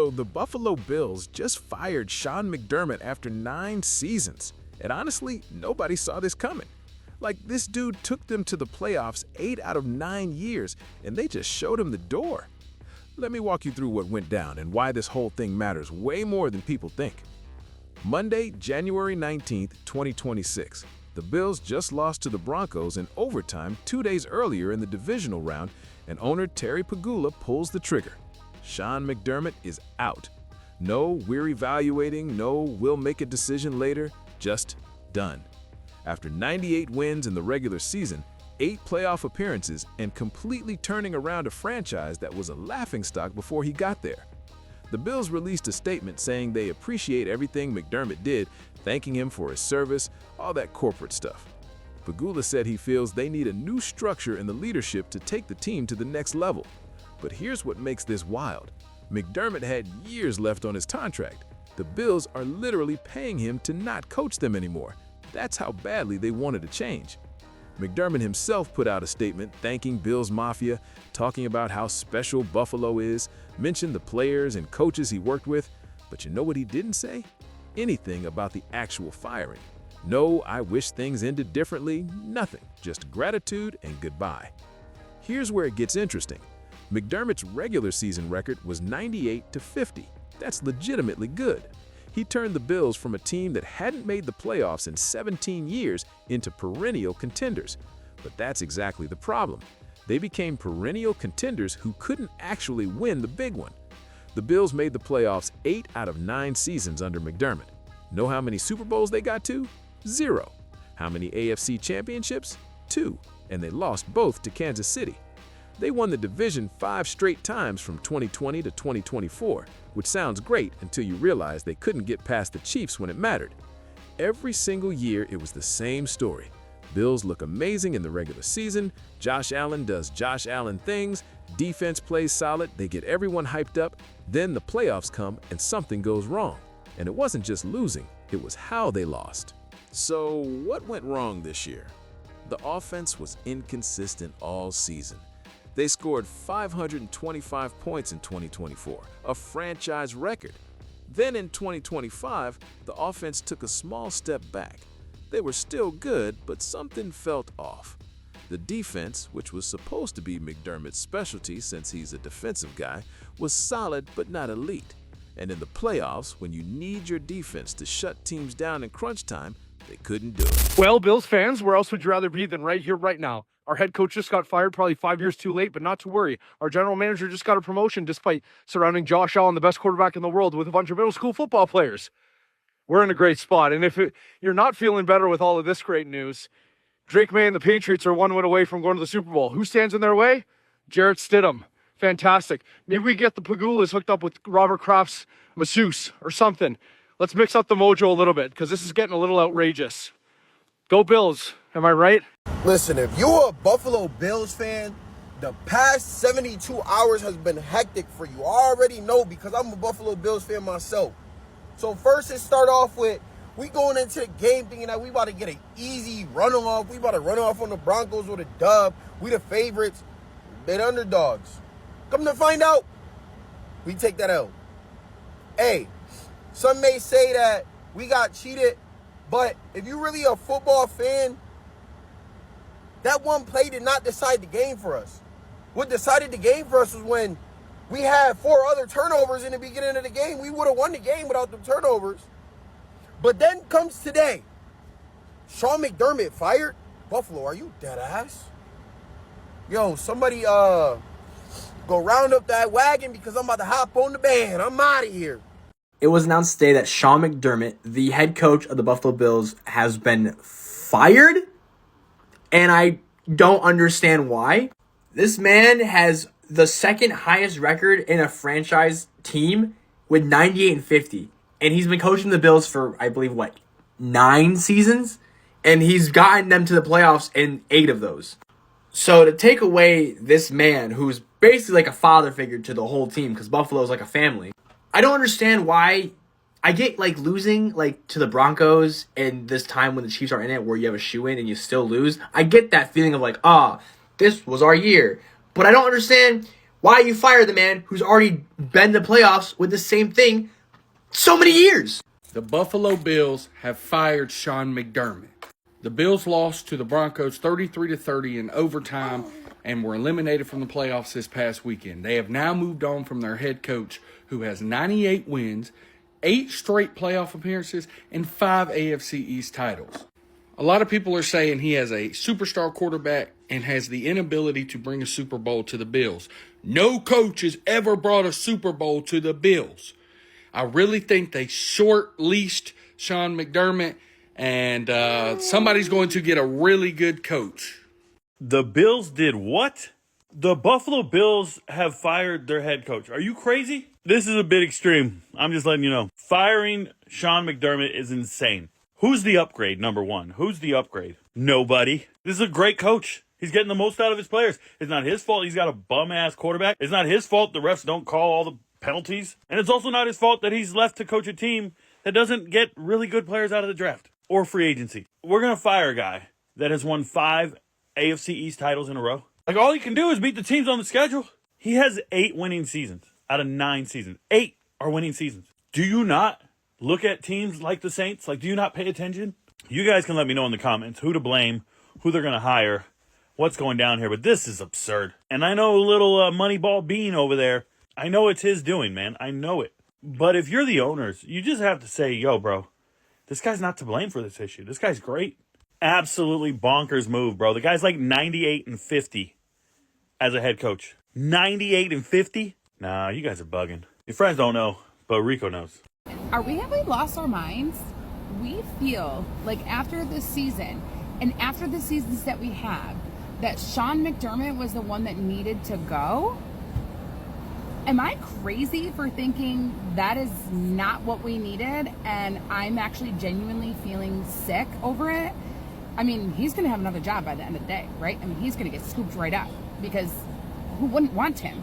So the Buffalo Bills just fired Sean McDermott after 9 seasons. And honestly, nobody saw this coming. Like, this dude took them to the playoffs 8 out of 9 years, and they just showed him the door. Let me walk you through what went down and why this whole thing matters way more than people think. Monday, January 19th, 2026. The Bills just lost to the Broncos in overtime 2 days earlier in the divisional round, and owner Terry Pegula pulls the trigger. Sean McDermott is out. No we're evaluating, no we'll make a decision later, just done. After 98 wins in the regular season, 8 playoff appearances, and completely turning around a franchise that was a laughingstock before he got there. The Bills released a statement saying they appreciate everything McDermott did, thanking him for his service, all that corporate stuff. Pegula said he feels they need a new structure in the leadership to take the team to the next level. But here's what makes this wild. McDermott had years left on his contract. The Bills are literally paying him to not coach them anymore. That's how badly they wanted to change. McDermott himself put out a statement thanking Bills Mafia, talking about how special Buffalo is, mentioned the players and coaches he worked with, but you know what he didn't say? Anything about the actual firing. No, I wish things ended differently, nothing, just gratitude and goodbye. Here's where it gets interesting. McDermott's regular season record was 98-50. That's legitimately good. He turned the Bills from a team that hadn't made the playoffs in 17 years into perennial contenders. But that's exactly the problem. They became perennial contenders who couldn't actually win the big one. The Bills made the playoffs 8 out of 9 seasons under McDermott. Know how many Super Bowls they got to? 0. How many AFC championships? 2. And they lost both to Kansas City. They won the division 5 straight times from 2020 to 2024, which sounds great until you realize they couldn't get past the Chiefs when it mattered. Every single year, it was the same story. Bills look amazing in the regular season, Josh Allen does Josh Allen things, defense plays solid, they get everyone hyped up, then the playoffs come and something goes wrong. And it wasn't just losing, it was how they lost. So what went wrong this year? The offense was inconsistent all season. They scored 525 points in 2024, a franchise record. Then in 2025, the offense took a small step back. They were still good, but something felt off. The defense, which was supposed to be McDermott's specialty since he's a defensive guy, was solid but not elite. And in the playoffs, when you need your defense to shut teams down in crunch time, they couldn't do it. Well, Bills fans, where else would you rather be than right here, right now? Our head coach just got fired, probably 5 years too late, but not to worry. Our general manager just got a promotion despite surrounding Josh Allen, the best quarterback in the world, with a bunch of middle school football players. We're in a great spot. And if you're not feeling better with all of this great news, Drake May and the Patriots are 1 win away from going to the Super Bowl. Who stands in their way? Jarrett Stidham. Fantastic. Maybe we get the Pagulas hooked up with Robert Kraft's masseuse or something. Let's mix up the mojo a little bit because this is getting a little outrageous. Go Bills. Am I right? Listen, if you're a Buffalo Bills fan, the past 72 hours has been hectic for you. I already know because I'm a Buffalo Bills fan myself. So first, let's start off with, we going into the game thinking that we about to get an easy run-off. We about to run off on the Broncos with a dub. We the favorites. They the underdogs. Come to find out, we take that L. Hey, some may say that we got cheated, but if you're really a football fan, that one play did not decide the game for us. What decided the game for us was when we had 4 other turnovers in the beginning of the game. We would have won the game without the turnovers. But then comes today. Sean McDermott fired? Buffalo, are you dead ass? Yo, somebody go round up that wagon because I'm about to hop on the band. I'm out of here. It was announced today that Sean McDermott, the head coach of the Buffalo Bills, has been fired. And I don't understand why. This man has the second highest record in a franchise team with 98-50. And he's been coaching the Bills for, I believe, 9 seasons? And he's gotten them to the playoffs in 8 of those. So to take away this man, who's basically like a father figure to the whole team, because Buffalo's like a family, I don't understand why. I get losing to the Broncos and this time when the Chiefs are in it where you have a shoe in and you still lose. I get that feeling of this was our year. But I don't understand Why you fire the man who's already been to playoffs with the same thing so many years? The Buffalo Bills have fired Sean McDermott. The Bills lost to the Broncos 33-30 in overtime and were eliminated from the playoffs this past weekend. They have now moved on from their head coach, who has 98 wins, 8 straight playoff appearances, and 5 AFC East titles. A lot of people are saying he has a superstar quarterback and has the inability to bring a Super Bowl to the Bills. No coach has ever brought a Super Bowl to the Bills. I really think they short-leased Sean McDermott, and somebody's going to get a really good coach. The Bills did what? The Buffalo Bills have fired their head coach. Are you crazy? This is a bit extreme. I'm just letting you know. Firing Sean McDermott is insane. Who's the upgrade, number one? Who's the upgrade? Nobody. This is a great coach. He's getting the most out of his players. It's not his fault he's got a bum-ass quarterback. It's not his fault the refs don't call all the penalties. And it's also not his fault that he's left to coach a team that doesn't get really good players out of the draft or free agency. We're going to fire a guy that has won 5 AFC East titles in a row. Like, all he can do is beat the teams on the schedule. He has 8 winning seasons out of 9 seasons. 8 are winning seasons. Do you not look at teams like the Saints? Like, do you not pay attention? You guys can let me know in the comments who to blame, who they're going to hire, what's going down here. But this is absurd. And I know a little Moneyball Bean over there. I know it's his doing, man. I know it. But if you're the owners, you just have to say, yo, bro, this guy's not to blame for this issue. This guy's great. Absolutely bonkers move, bro. The guy's like 98-50 as a head coach. 98-50? Nah, you guys are bugging. Your friends don't know, but Rico knows. Have we lost our minds? We feel like after this season and after the seasons that we have, that Sean McDermott was the one that needed to go? Am I crazy for thinking that is not what we needed and I'm actually genuinely feeling sick over it? I mean, he's going to have another job by the end of the day, right? I mean, he's going to get scooped right up because who wouldn't want him?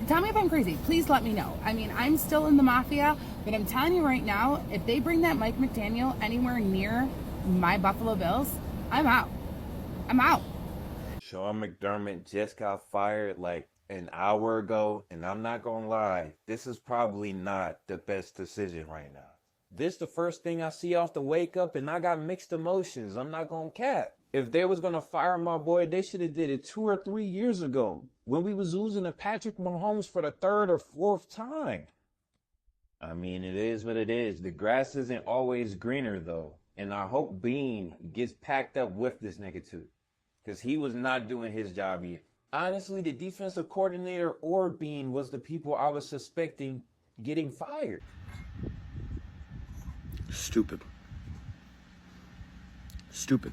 Tell me if I'm crazy. Please let me know. I mean, I'm still in the mafia, but I'm telling you right now, if they bring that Mike McDaniel anywhere near my Buffalo Bills, I'm out. I'm out. Sean McDermott just got fired like an hour ago, and I'm not gonna lie, this is probably not the best decision right now. This the first thing I see off the wake up, and I got mixed emotions. I'm not gonna cap. If they was gonna fire my boy, they should have did it 2 or 3 years ago when we was losing to Patrick Mahomes for the 3rd or 4th time. I mean, it is what it is. The grass isn't always greener though, and I hope Bean gets packed up with this nigga too, because he was not doing his job yet. Honestly, the defensive coordinator or Bean was the people I was suspecting getting fired. Stupid. Stupid.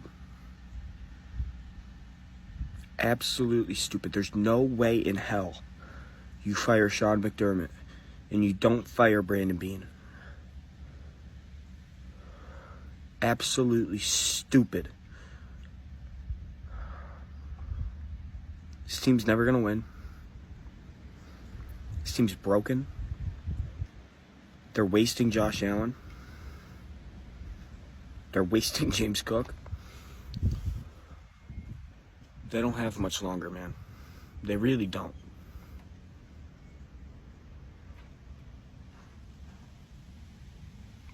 Absolutely stupid. There's no way in hell you fire Sean McDermott and you don't fire Brandon Bean. Absolutely stupid. This team's never going to win. This team's broken. They're wasting Josh Allen. They're wasting James Cook. They don't have much longer, man. They really don't.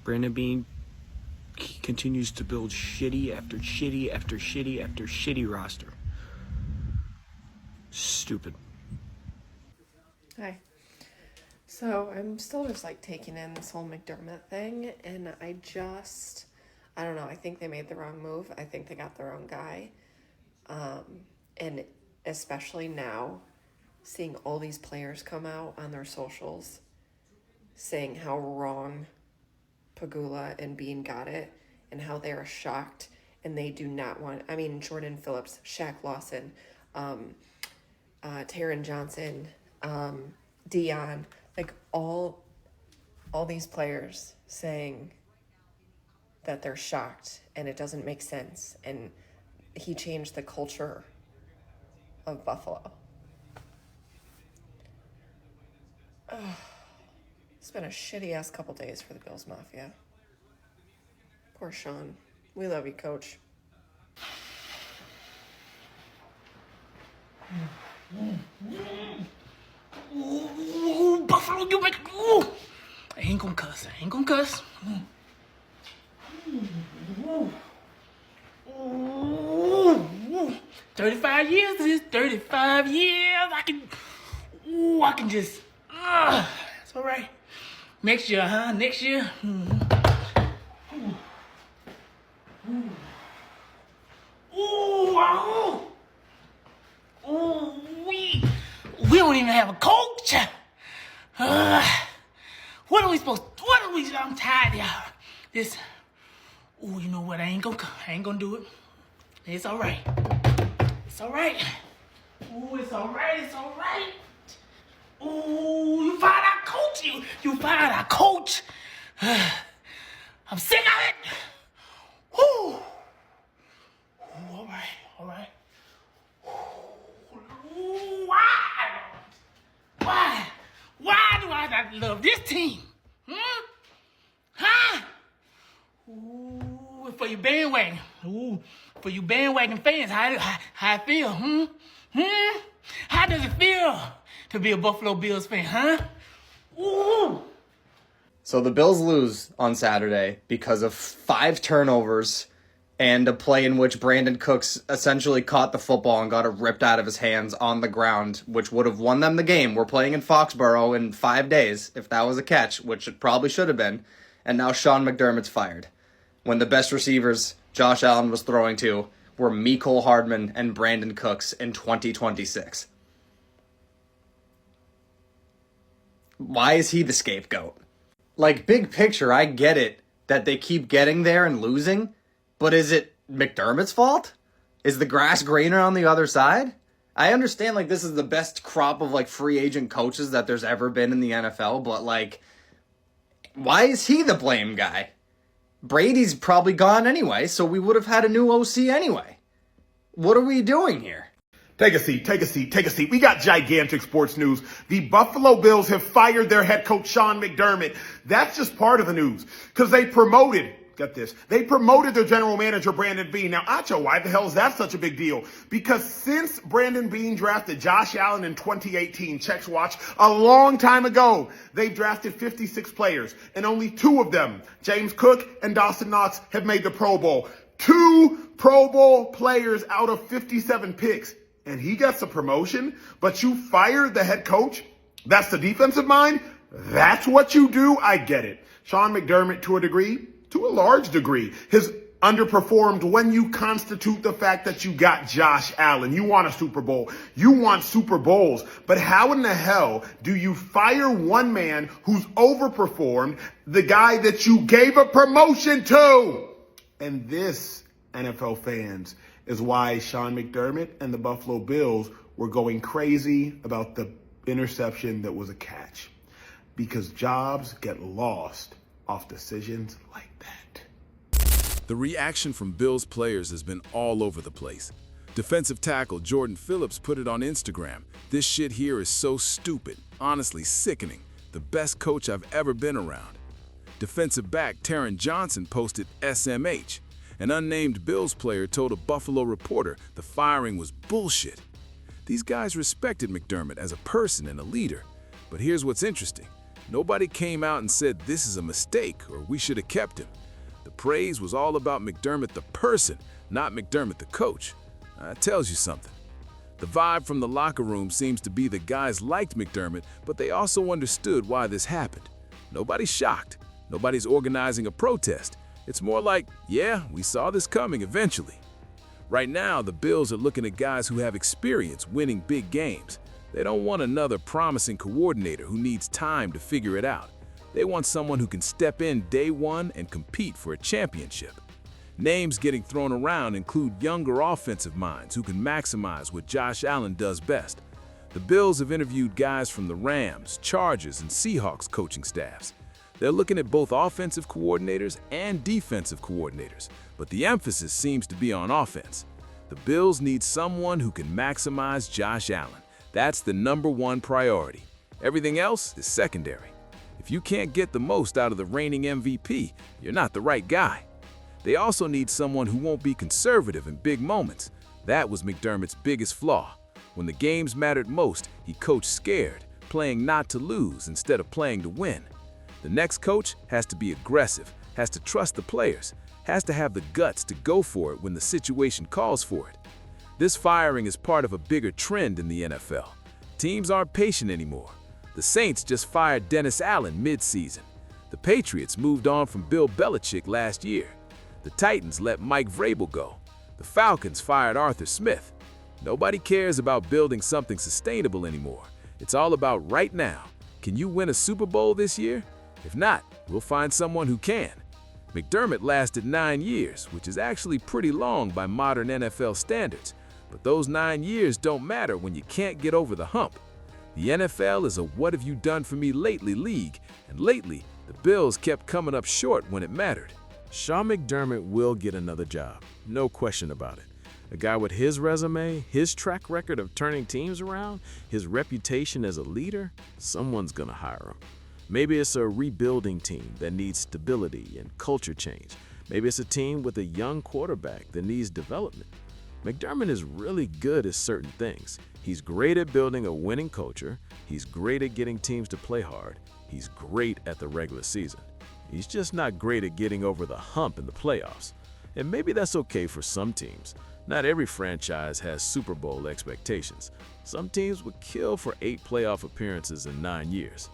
Brandon Bean continues to build shitty after shitty after shitty after shitty roster. Stupid. Hi. So I'm still just like taking in this whole McDermott thing, and I don't know, I think they made the wrong move. I think they got the wrong guy. And especially now, seeing all these players come out on their socials saying how wrong Pagula and Bean got it and how they are shocked and they do not want, I mean, Jordan Phillips, Shaq Lawson, Taron Johnson, Dion, like all these players saying that they're shocked and it doesn't make sense, and he changed the culture of Buffalo. It's been a shitty ass couple days for the Bills Mafia. Poor Sean. We love you, Coach. Ooh, Buffalo, you make. Ooh. I ain't gonna cuss. 35 years, this 35 years. I can just. It's all right. Next year, huh? Next year. We don't even have a coach. What are we supposed? I'm tired, y'all. You know what? I ain't gonna do it. It's all right. It's all right. It's all right. You fired our coach. You fired our coach. I'm sick of it. All right. Why do I not love this team? Huh? For you bandwagon. For you bandwagon fans, how I feel? How does it feel to be a Buffalo Bills fan, huh? So the Bills lose on Saturday because of 5 turnovers and a play in which Brandon Cooks essentially caught the football and got it ripped out of his hands on the ground, which would have won them the game. We're playing in Foxborough in 5 days, if that was a catch, which it probably should have been. And now Sean McDermott's fired, when the best receivers Josh Allen was throwing to were Mecole Hardman and Brandon Cooks in 2026. Why is he the scapegoat? Like, big picture, I get it that they keep getting there and losing, but is it McDermott's fault? Is the grass greener on the other side? I understand, like, this is the best crop of, like, free agent coaches that there's ever been in the NFL, but, like, why is he the blame guy? Brady's probably gone anyway, so we would have had a new OC anyway. What are we doing here? Take a seat. We got gigantic sports news. The Buffalo Bills have fired their head coach, Sean McDermott. That's just part of the news, because they promoted their general manager, Brandon Beane. Now, Acho, why the hell is that such a big deal? Because since Brandon Beane drafted Josh Allen in 2018, checks watch, a long time ago, they've drafted 56 players, and only 2 of them, James Cook and Dawson Knox, have made the Pro Bowl. 2 Pro Bowl players out of 57 picks. And he gets a promotion, but you fired the head coach? That's the defensive mind? That's what you do? I get it. Sean McDermott, to a large degree, has underperformed when you constitute the fact that you got Josh Allen. You want a Super Bowl. You want Super Bowls. But how in the hell do you fire one man who's overperformed, the guy that you gave a promotion to? And this, NFL fans, is why Sean McDermott and the Buffalo Bills were going crazy about the interception that was a catch. Because jobs get lost off decisions like that. The reaction from Bills players has been all over the place. Defensive tackle Jordan Phillips put it on Instagram. "This shit here is so stupid. Honestly sickening. The best coach I've ever been around." Defensive back Taron Johnson posted SMH. An unnamed Bills player told a Buffalo reporter the firing was bullshit. These guys respected McDermott as a person and a leader. But here's what's interesting. Nobody came out and said this is a mistake or we should have kept him. The praise was all about McDermott the person, not McDermott the coach. That tells you something. The vibe from the locker room seems to be the guys liked McDermott, but they also understood why this happened. Nobody's shocked. Nobody's organizing a protest. It's more like, yeah, we saw this coming eventually. Right now, the Bills are looking at guys who have experience winning big games. They don't want another promising coordinator who needs time to figure it out. They want someone who can step in day one and compete for a championship. Names getting thrown around include younger offensive minds who can maximize what Josh Allen does best. The Bills have interviewed guys from the Rams, Chargers, and Seahawks coaching staffs. They're looking at both offensive coordinators and defensive coordinators, but the emphasis seems to be on offense. The Bills need someone who can maximize Josh Allen. That's the #1 priority. Everything else is secondary. If you can't get the most out of the reigning MVP, you're not the right guy. They also need someone who won't be conservative in big moments. That was McDermott's biggest flaw. When the games mattered most, he coached scared, playing not to lose instead of playing to win. The next coach has to be aggressive, has to trust the players, has to have the guts to go for it when the situation calls for it. This firing is part of a bigger trend in the NFL. Teams aren't patient anymore. The Saints just fired Dennis Allen mid-season. The Patriots moved on from Bill Belichick last year. The Titans let Mike Vrabel go. The Falcons fired Arthur Smith. Nobody cares about building something sustainable anymore. It's all about right now. Can you win a Super Bowl this year? If not, we'll find someone who can. McDermott lasted 9 years, which is actually pretty long by modern NFL standards. But those 9 years don't matter when you can't get over the hump. The NFL is a what have you done for me lately league, and lately, the Bills kept coming up short when it mattered. Sean McDermott will get another job, no question about it. A guy with his resume, his track record of turning teams around, his reputation as a leader, someone's gonna hire him. Maybe it's a rebuilding team that needs stability and culture change. Maybe it's a team with a young quarterback that needs development. McDermott is really good at certain things. He's great at building a winning culture. He's great at getting teams to play hard. He's great at the regular season. He's just not great at getting over the hump in the playoffs. And maybe that's okay for some teams. Not every franchise has Super Bowl expectations. Some teams would kill for 8 playoff appearances in 9 years.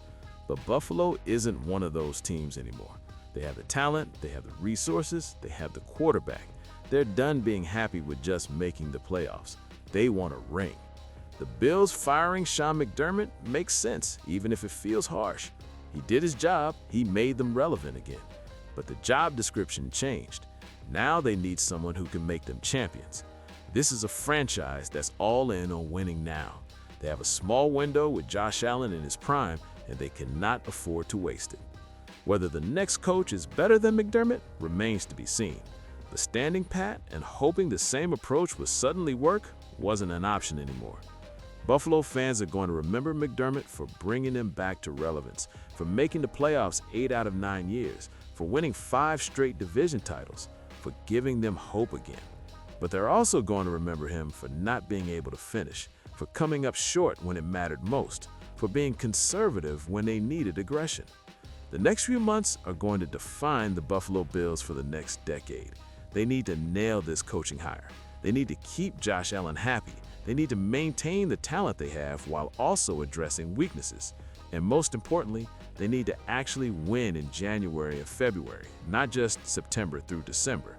But Buffalo isn't one of those teams anymore. They have the talent, they have the resources, they have the quarterback. They're done being happy with just making the playoffs. They want a ring. The Bills firing Sean McDermott makes sense, even if it feels harsh. He did his job, he made them relevant again. But the job description changed. Now they need someone who can make them champions. This is a franchise that's all in on winning now. They have a small window with Josh Allen in his prime, and they cannot afford to waste it. Whether the next coach is better than McDermott remains to be seen. But standing pat and hoping the same approach would suddenly work wasn't an option anymore. Buffalo fans are going to remember McDermott for bringing them back to relevance, for making the playoffs 8 out of 9 years, for winning 5 straight division titles, for giving them hope again. But they're also going to remember him for not being able to finish, for coming up short when it mattered most, for being conservative when they needed aggression. The next few months are going to define the Buffalo Bills for the next decade. They need to nail this coaching hire. They need to keep Josh Allen happy. They need to maintain the talent they have while also addressing weaknesses. And most importantly, they need to actually win in January and February, not just September through December.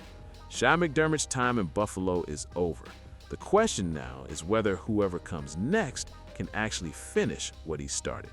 Sean McDermott's time in Buffalo is over. The question now is whether whoever comes next can actually finish what he started.